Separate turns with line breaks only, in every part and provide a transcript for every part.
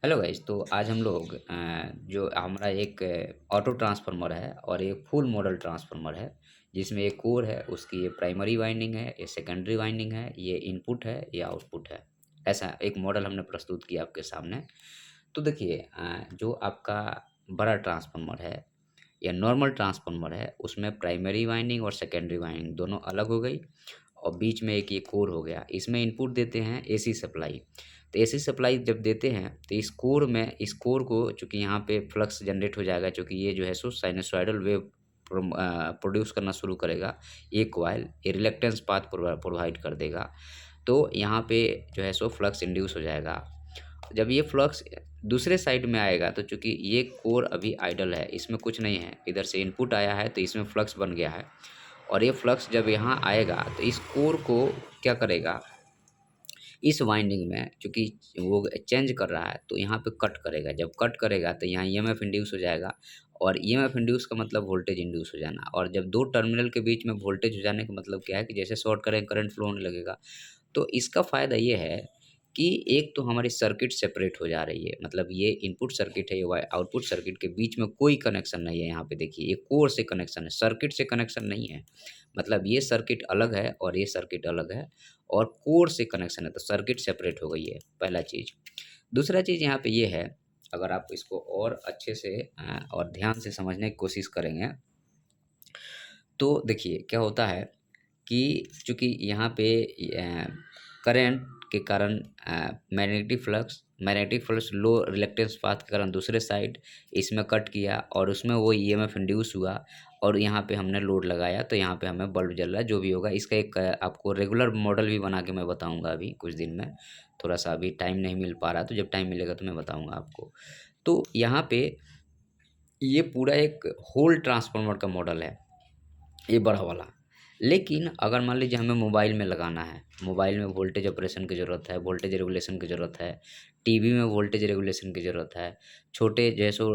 Hello guys. तो आज हम लोग जो हमारा एक ऑटो ट्रांसफार्मर है और एक फुल मॉडल ट्रांसफार्मर है, जिसमें एक कोर है, उसकी ये प्राइमरी वाइंडिंग है, ये सेकेंडरी वाइंडिंग है, ये इनपुट है, ये आउटपुट है। ऐसा एक मॉडल हमने प्रस्तुत किया आपके सामने। तो देखिए, जो आपका बड़ा ट्रांसफार्मर है या नॉर्मल ट्रांसफार्मर है, उसमें प्राइमरी वाइंडिंग और सेकेंडरी वाइंडिंग दोनों अलग हो गई और बीच में एक ये कोर हो गया। इसमें इनपुट देते हैं एसी सप्लाई। तो एसी सप्लाई जब देते हैं तो इस कोर को, चूँकि यहाँ पे फ्लक्स जनरेट हो जाएगा, चूँकि ये जो है सो साइनसॉइडल वेव प्रोड्यूस करना शुरू करेगा। ये कॉइल ये रिलक्टेंस पाथ प्रोवाइड कर देगा। तो यहाँ पे जो है सो फ्लक्स इंड्यूस हो जाएगा। जब ये फ्लक्स दूसरे साइड में आएगा, तो चूँकि ये कोर अभी आइडल है, इसमें कुछ नहीं है, इधर से इनपुट आया है तो इसमें फ्लक्स बन गया है। और ये फ्लक्स जब यहाँ आएगा तो इस कोर को क्या करेगा, इस वाइंडिंग में चूँकि वो चेंज कर रहा है तो यहाँ पे कट करेगा। जब कट करेगा तो यहाँ ईएमएफ इंड्यूस हो जाएगा और ईएमएफ इंड्यूस का मतलब वोल्टेज इंड्यूस हो जाना। और जब 2 टर्मिनल के बीच में वोल्टेज हो जाने का मतलब क्या है कि जैसे शॉर्ट करेंट करंट फ्लो होने लगेगा। तो इसका फ़ायदा ये है कि एक तो हमारी सर्किट सेपरेट हो जा रही है, मतलब ये इनपुट सर्किट है, ये आउटपुट सर्किट के बीच में कोई कनेक्शन नहीं है। यहाँ पे देखिए, ये कोर से कनेक्शन है, सर्किट से कनेक्शन नहीं है। मतलब ये सर्किट अलग है और ये सर्किट अलग है और कोर से कनेक्शन है, तो सर्किट सेपरेट हो गई है, पहला चीज़। दूसरा चीज़ यहाँ पे ये है, अगर आप इसको और अच्छे से और ध्यान से समझने की कोशिश करेंगे, तो देखिए क्या होता है कि चूँकि यहाँ पे करंट के कारण मैग्नेटिक फ्लक्स लो रिलक्टेंस पाथ के कारण दूसरे साइड इसमें कट किया और उसमें वो ईएमएफ इंड्यूस हुआ और यहाँ पे हमने लोड लगाया तो यहाँ पे हमें बल्ब जल रहा है। जो भी होगा इसका एक आपको रेगुलर मॉडल भी बना के मैं बताऊँगा अभी कुछ दिन में। थोड़ा-सा अभी टाइम नहीं मिल पा रहा, तो जब टाइम मिलेगा तो मैं बताऊँगा आपको। तो यहाँ पे ये पूरा एक होल ट्रांसफार्मर का मॉडल है, ये बड़ा वाला। लेकिन अगर मान लीजिए हमें मोबाइल में लगाना है, मोबाइल में वोल्टेज ऑपरेशन की ज़रूरत है, वोल्टेज रेगुलेशन की ज़रूरत है, टीवी में वोल्टेज रेगुलेशन की ज़रूरत है, छोटे जैसो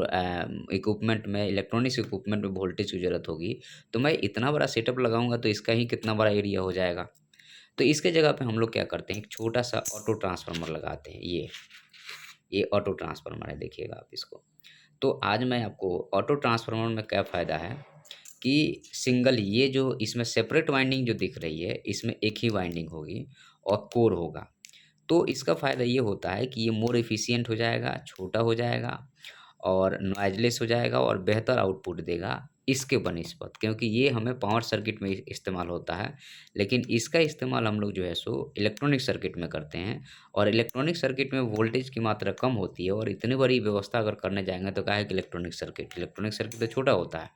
इक्विपमेंट में, इलेक्ट्रॉनिक्स इक्विपमेंट में वोल्टेज की ज़रूरत होगी, तो मैं इतना बड़ा सेटअप लगाऊँगा तो इसका ही कितना बड़ा एरिया हो जाएगा। तो इसके जगह पे हम लोग क्या करते हैं, एक छोटा-सा ऑटो ट्रांसफार्मर लगाते हैं। ये ऑटो ट्रांसफार्मर है, देखिएगा आप इसको। तो आज मैं आपको ऑटो ट्रांसफार्मर में क्या फ़ायदा है कि सिंगल ये जो इसमें सेपरेट वाइंडिंग जो दिख रही है, इसमें एक ही वाइंडिंग होगी और कोर होगा। तो इसका फ़ायदा ये होता है कि ये मोर एफ़िशिएंट हो जाएगा, छोटा हो जाएगा और नॉइज़लेस हो जाएगा और बेहतर आउटपुट देगा इसके बनिस्बत, क्योंकि ये हमें पावर सर्किट में इस्तेमाल होता है। लेकिन इसका इस्तेमाल हम लोग जो है सो इलेक्ट्रॉनिक सर्किट में करते हैं और इलेक्ट्रॉनिक सर्किट में वोल्टेज की मात्रा कम होती है और इतनी बड़ी व्यवस्था अगर करने जाएँगे तो क्या है कि इलेक्ट्रॉनिक सर्किट तो छोटा होता है।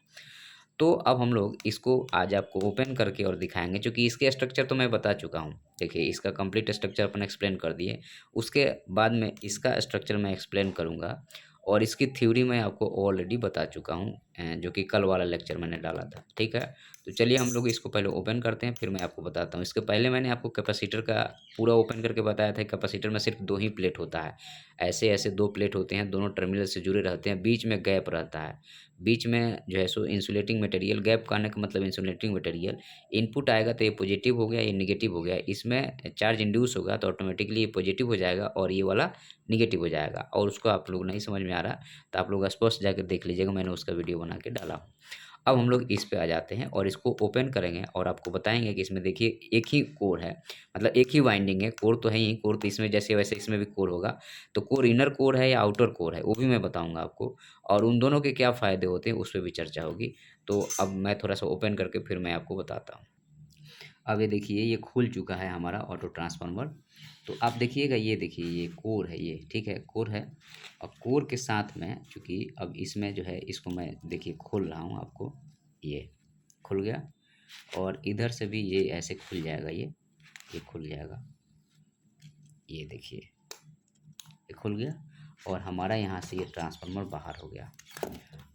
तो अब हम लोग इसको आज आपको ओपन करके और दिखाएँगे, चूँकि इसके स्ट्रक्चर तो मैं बता चुका हूँ। देखिए, इसका कंप्लीट स्ट्रक्चर अपन एक्सप्लेन कर दिए। उसके बाद में इसका स्ट्रक्चर मैं एक्सप्लेन करूँगा और इसकी थ्योरी मैं आपको ऑलरेडी बता चुका हूँ, जो कि कल वाला लेक्चर मैंने डाला था, ठीक है? तो चलिए हम लोग इसको पहले ओपन करते हैं, फिर मैं आपको बताता हूँ। इसके पहले मैंने आपको कैपेसिटर का पूरा ओपन करके बताया था। कैपेसिटर में सिर्फ 2 ही प्लेट होता है। ऐसे-ऐसे 2 प्लेट होते हैं, दोनों टर्मिनल से जुड़े रहते हैं, बीच में गैप रहता है। बीच में जो है सो इंसुलेटिंग मटेरियल, गैप का आने का मतलब इंसुलेटिंग मटेरियल। इनपुट आएगा तो ये पॉजिटिव हो गया, ये नेगेटिव हो गया। इसमें चार्ज इंड्यूस होगा तो ऑटोमेटिकली ये पॉजिटिव हो जाएगा और ये वाला नेगेटिव हो जाएगा। और उसको आप लोग नहीं समझ में आ रहा तो आप लोग स्पष्ट जाकर देख लीजिएगा, मैंने उसका वीडियो बना के डाला हूँ। अब हम लोग इस पे आ जाते हैं और इसको ओपन करेंगे और आपको बताएँगे कि इसमें देखिए एक ही कोर है, मतलब एक ही वाइंडिंग है। कोर तो है ही, कोर तो इसमें जैसे वैसे इसमें भी कोर होगा। तो कोर इनर कोर है या आउटर कोर है, वो भी मैं बताऊँगा आपको और उन दोनों के क्या फ़ायदे होते हैं, उस पे भी चर्चा होगी। तो अब मैं थोड़ा-सा ओपन करके फिर मैं आपको बताता हूँ। अब ये देखिए, ये खुल चुका है हमारा ऑटो ट्रांसफार्मर। तो आप देखिएगा, ये देखिए ये कोर है, ये ठीक है, कोर है। और कोर के साथ में चूँकि अब इसमें जो है, इसको मैं देखिए खोल रहा हूँ आपको, ये खुल गया और इधर से भी ये ऐसे खुल जाएगा, ये खुल जाएगा। ये देखिए, ये खुल गया और हमारा यहाँ से ये ट्रांसफार्मर बाहर हो गया।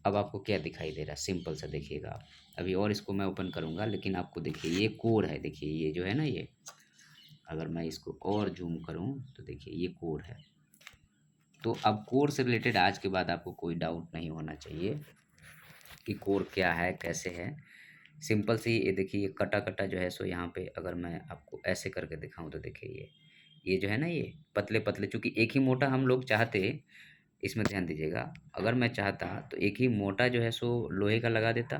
अब आपको क्या दिखाई दे रहा है, सिंपल सा देखिएगा आप। अभी और इसको मैं ओपन करूँगा, लेकिन आपको देखिए ये कोर है, देखिए ये जो है ना, ये अगर मैं इसको और ज़ूम करूँ तो देखिए ये कोर है। तो अब कोर से रिलेटेड आज के बाद आपको कोई डाउट नहीं होना चाहिए कि कोर क्या है, कैसे है। सिंपल सी ये देखिए, ये कटा-कटा जो है सो यहाँ पे अगर मैं आपको ऐसे करके दिखाऊँ तो देखिए ये जो है ना ये पतले-पतले, चूँकि एक ही मोटा हम लोग चाहते, इसमें ध्यान दीजिएगा, अगर मैं चाहता तो एक ही मोटा जो है सो लोहे का लगा देता,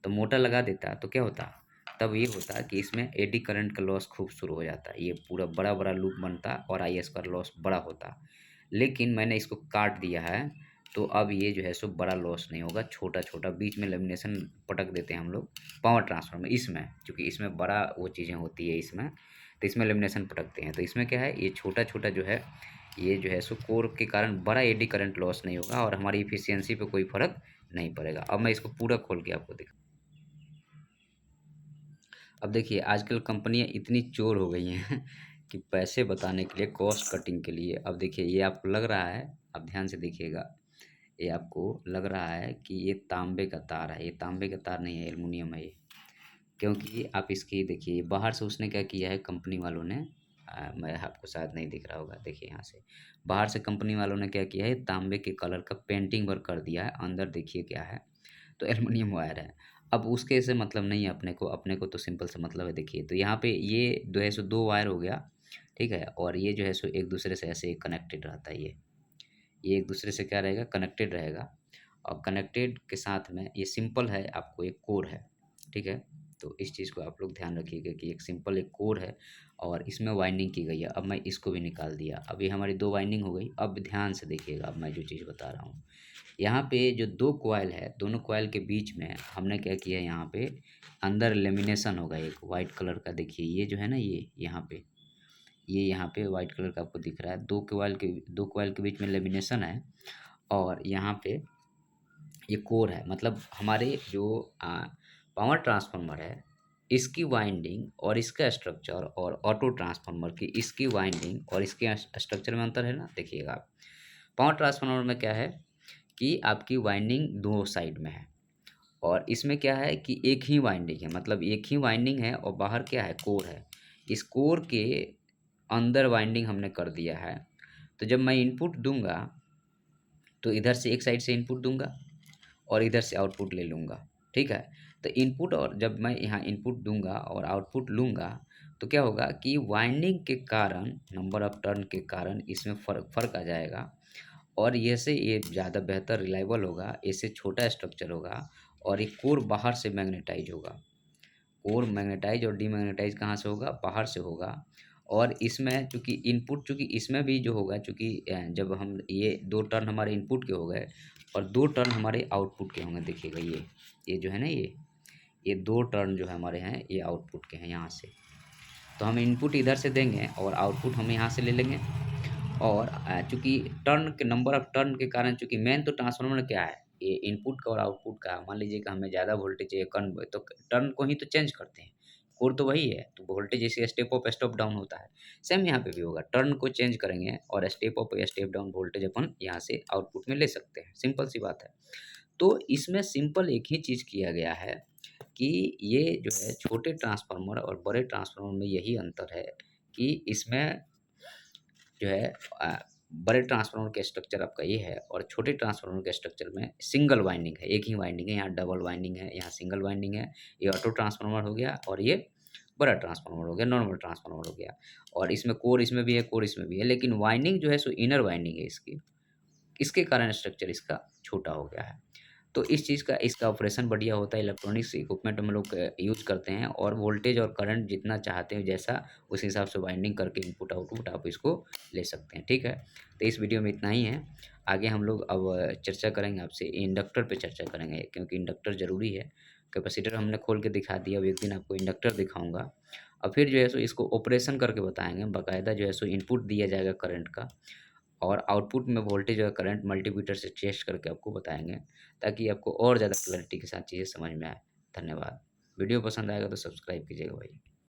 तो मोटा लगा देता तो क्या होता? तब ये होता कि इसमें एडी करंट का लॉस खूब शुरू हो जाता। ये पूरा बड़ा-बड़ा लूप बनता और आईएस का लॉस बड़ा होता। लेकिन मैंने इसको काट दिया है, तो अब ये जो है सो बड़ा लॉस नहीं होगा, छोटा-छोटा बीच में लेमिनेशन पटक देते हैं हम लोग पावर ट्रांसफार्मर में इसमें, क्योंकि इसमें बड़ा वो चीज़ें होती है इसमें, तो इसमें लेमिनेशन पटकते हैं। तो इसमें क्या है, ये छोटा-छोटा जो है, ये जो है सो कोर के कारण बड़ा एडी करंट लॉस नहीं होगा और हमारी एफिशिएंसी पे कोई फ़र्क नहीं पड़ेगा। अब मैं इसको पूरा खोल के आपको दिखा, अब देखिए आजकल कंपनियाँ इतनी चोर हो गई हैं कि पैसे बताने के लिए, कॉस्ट कटिंग के लिए, अब देखिए ये आपको लग रहा है, आप ध्यान से देखिएगा, ये आपको लग रहा है कि ये तांबे का तार है, ये तांबे का तार नहीं है, एल्युमिनियम है ये। क्योंकि आप इसकी देखिए बाहर से उसने क्या किया है कंपनी वालों ने, मैं आपको शायद नहीं दिख रहा होगा, देखिए यहाँ से बाहर से कंपनी वालों ने क्या किया है, तांबे के कलर का पेंटिंग वर्क कर दिया है, अंदर देखिए क्या है, तो एल्युमिनियम वायर है। अब उसके से मतलब नहीं है अपने को, अपने को तो सिंपल सा मतलब है, देखिए तो यहाँ पे ये जो है सो दो वायर हो गया, ठीक है, और ये जो है सो एक दूसरे से ऐसे कनेक्टेड रहता है, ये एक दूसरे से क्या रहेगा, कनेक्टेड रहेगा, और कनेक्टेड के साथ में ये सिंपल है, आपको एक कोर है, ठीक है। तो इस चीज़ को आप लोग ध्यान रखिएगा कि एक सिंपल एक कोर है और इसमें वाइंडिंग की गई है। अब मैं इसको भी निकाल दिया, अब ये हमारी दो वाइंडिंग हो गई। अब ध्यान से देखिएगा, अब मैं जो चीज़ बता रहा हूँ, यहाँ पे जो दो कॉइल है, दोनों कॉइल के बीच में हमने क्या किया है, यहाँ पे अंदर लेमिनेशन होगा एक वाइट कलर का, देखिए ये जो है ना, ये यहाँ पे, ये यहाँ पे वाइट कलर का आपको दिख रहा है, दो कॉइल के बीच में लेमिनेशन है, और यहाँ पे ये कोर है, मतलब हमारे जो पावर ट्रांसफार्मर है, इसकी वाइंडिंग और इसका स्ट्रक्चर, और ऑटो ट्रांसफार्मर की इसकी वाइंडिंग और इसके स्ट्रक्चर में अंतर है ना, देखिएगा आप। पावर ट्रांसफार्मर में क्या है कि आपकी वाइंडिंग दो साइड में है, और इसमें क्या है कि एक ही वाइंडिंग है, मतलब एक ही वाइंडिंग है और बाहर क्या है, कोर है। इस कोर के अंदर वाइंडिंग हमने कर दिया है, तो जब मैं इनपुट दूंगा, तो इधर से एक साइड से इनपुट दूंगा और इधर से आउटपुट ले लूँगा, ठीक है? तो इनपुट, और जब मैं यहाँ इनपुट दूँगा और आउटपुट लूँगा, तो क्या होगा कि वाइंडिंग के कारण, नंबर ऑफ टर्न के कारण इसमें फ़र्क फ़र्क आ जाएगा, और ये से ये ज़्यादा बेहतर रिलायबल होगा, इससे छोटा स्ट्रक्चर होगा, और एक कोर बाहर से मैग्नेटाइज़ होगा। कोर मैग्नेटाइज़ और डीमैग्नेटाइज़ कहाँ से होगा? बाहर से होगा, और इसमें चूँकि इसमें भी जो होगा, चूँकि जब हम ये 2 टर्न हमारे इनपुट के हो गए और 2 टर्न हमारे आउटपुट के होंगे, देखिएगा ये जो है ना, ये 2 टर्न जो है हमारे हैं, ये आउटपुट के हैं यहाँ से। तो हम इनपुट इधर से देंगे और आउटपुट हम यहाँ से ले लेंगे, और चूँकि टर्न के नंबर ऑफ टर्न के कारण, चूँकि मेन तो ट्रांसफार्मर क्या है, ये इनपुट का और आउटपुट का, मान लीजिए कि हमें ज़्यादा वोल्टेज चाहिए, कम, तो टर्न को ही तो चेंज करते हैं, कोर तो वही है, तो वोल्टेज जैसे स्टेप अप स्टेप डाउन होता है, सेम यहाँ पे भी होगा, टर्न को चेंज करेंगे और स्टेप अप या स्टेप डाउन वोल्टेज अपन यहाँ से आउटपुट में ले सकते हैं, सिंपल सी बात है। तो इसमें सिंपल एक ही चीज़ किया गया है कि ये जो है छोटे ट्रांसफार्मर और बड़े ट्रांसफार्मर में यही अंतर है कि इसमें जो है अ, बड़े ट्रांसफार्मर का स्ट्रक्चर आपका ये है, और छोटे ट्रांसफार्मर के स्ट्रक्चर में सिंगल वाइंडिंग है, एक ही वाइंडिंग है, यहाँ डबल वाइंडिंग है, यहाँ सिंगल वाइंडिंग है। ये ऑटो ट्रांसफार्मर हो गया और ये बड़ा ट्रांसफार्मर हो गया, नॉर्मल ट्रांसफार्मर हो गया, और इसमें कोर इसमें भी है, कोर इसमें भी है, लेकिन वाइंडिंग जो है सो इनर वाइंडिंग है इसकी, इसके कारण स्ट्रक्चर इसका छोटा हो गया है। तो इस चीज़ का, इसका ऑपरेशन बढ़िया होता है, इलेक्ट्रॉनिक्स इक्विपमेंट हम लोग यूज़ करते हैं, और वोल्टेज और करंट जितना चाहते हैं जैसा, उस हिसाब से वाइंडिंग करके इनपुट आउटपुट आप इसको ले सकते हैं, ठीक है। तो इस वीडियो में इतना ही है, आगे हम लोग अब चर्चा करेंगे आपसे इंडक्टर पे चर्चा करेंगे, क्योंकि इंडक्टर ज़रूरी है। कैपेसिटर हमने खोल के दिखा दिया, अब एक दिन आपको इंडक्टर दिखाऊंगा, और फिर जो है सो इसको ऑपरेशन करके बताएंगे, बाकायदा जो है सो इनपुट दिया जाएगा करंट का, और आउटपुट में वोल्टेज और करंट मल्टीमीटर से टेस्ट करके आपको बताएँगे, ताकि आपको और ज़्यादा क्लैरिटी के साथ चीज़ें समझ में आए। धन्यवाद। वीडियो पसंद आएगा तो सब्सक्राइब कीजिएगा भाई।